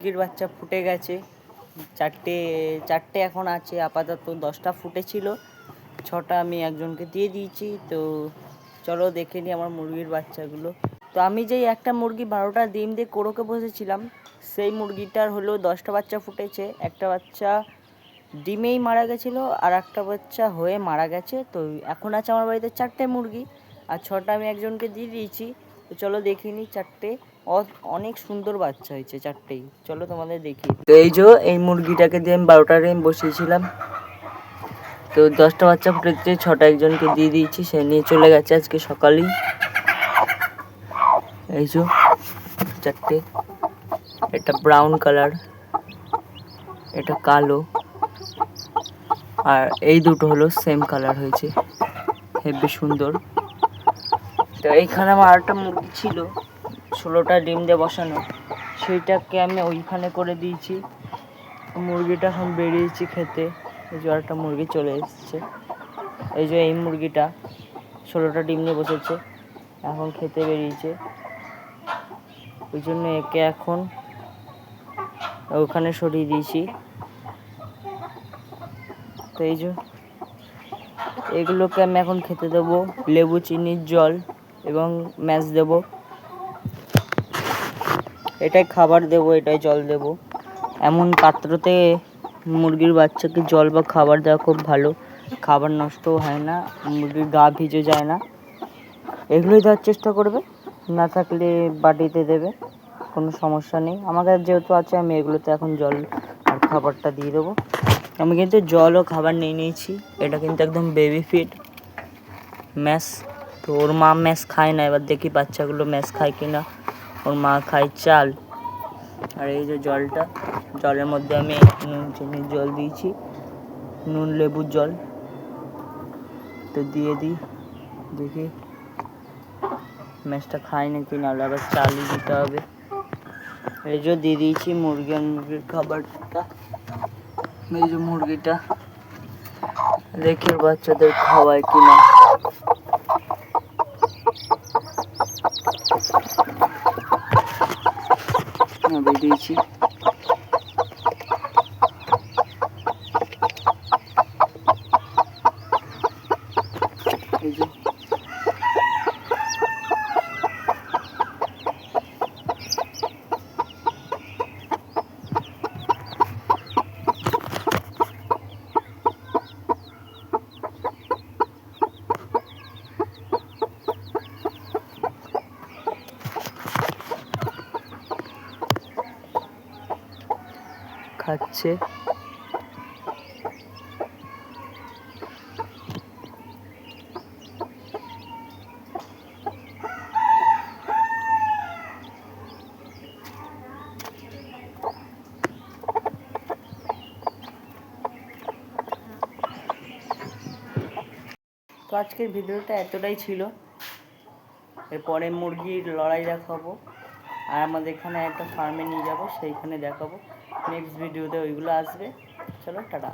মুরগির বাচ্চা ফুটে গেছে, চারটে এখন আছে আপাতত। 10টা ফুটেছিল, 6টা আমি একজনকে দিয়ে দিয়েছি। তো চলো দেখে নিই আমার মুরগির বাচ্চাগুলো। তো আমি যেই একটা মুরগি 12টা ডিম দিয়ে কোড়োকে বসেছিলাম, সেই মুরগিটার হলো 10টা বাচ্চা ফুটেছে। একটা বাচ্চা ডিমেই মারা গেছিলো, আর একটা বাচ্চা হয়ে মারা গেছে। তো এখন আছে আমার বাড়িতে 4টে মুরগি, আর 6টা আমি একজনকে দিয়ে দিয়েছি। তো চলো দেখিনি, 4টে অনেক সুন্দর বাচ্চা হয়েছে 4টেই। চলো তোমাদের দেখি। তো এই মুরগিটাকে দিয়ে আমি 12টা ডিম বসিয়েছিলাম। তো 10টা বাচ্চা ফুটেছে, 6টা একজনকে দিয়ে দিয়েছি, সে নিয়ে চলে গেছে আজকে সকালেই। এই 4টে, এটা ব্রাউন কালার, এটা কালো, আর এই দুটো হলো সেম কালার হয়েছে, হেবি সুন্দর। তো এইখানে আমার আরেকটা মুরগি ছিল 16টা ডিম দিয়ে বসানো, সেইটাকে আমি ওইখানে করে দিয়েছি। মুরগিটা এখন বেরিয়েছি খেতে। এই যে আরেকটা মুরগি চলে এসেছে। এই মুরগিটা 16টা ডিম নিয়ে বসেছে, এখন খেতে বেরিয়েছে। ওই জন্য একে এখন ওখানে সরিয়ে দিয়েছি। তো এগুলোকে আমি এখন খেতে দেবো লেবু চিনির জল এবং ম্যাশ দেবো। এটাই খাবার দেবো, এটাই জল দেবো। এমন পাত্রতে মুরগির বাচ্চাকে জল বা খাবার দেওয়া খুব ভালো, খাবার নষ্টও হয় না, মুরগির গা ভিজে যায় না। এগুলোই দেওয়ার চেষ্টা করবে, না থাকলে বাটিতে দেবে, কোনো সমস্যা নেই। আমার কাছে যেহেতু আছে, আমি এগুলোতে এখন জল আর খাবারটা দিয়ে দেবো। আমি কিন্তু জল ও খাবার নিয়ে নিয়েছি। এটা কিন্তু একদম বেবি ফিড ম্যাশ। তো ওর মা ম্যাশ খায় না, এবার দেখি বাচ্চাগুলো ম্যাশ খায় কি না। ওর মা খায় চাল। আর এই যে জলটা, জলের মধ্যে আমি নুন চিনির জল দিয়েছি, নুন লেবুর জল। তো দিয়ে দিই, দেখি ম্যাশটা খায় নাকি, নাহলে আবার চালই দিতে হবে। এই যে দিয়ে দিয়েছি মুরগির খাবারটা। এই যে মুরগিটা দেখি বাচ্চাদের খাওয়ায় কিনা। দিয়েছি। এই যে খাচ্ছে। তো আজকের ভিডিওটা এতটাই ছিল। এরপরে মুরগির লড়াই দেখাবো, আর আমাদের এখানে একটা ফার্মে নিয়ে যাব, সেইখানে দেখাবো। নেক্সট ভিডিওতে ওইগুলো আসবে। চলো টাটা।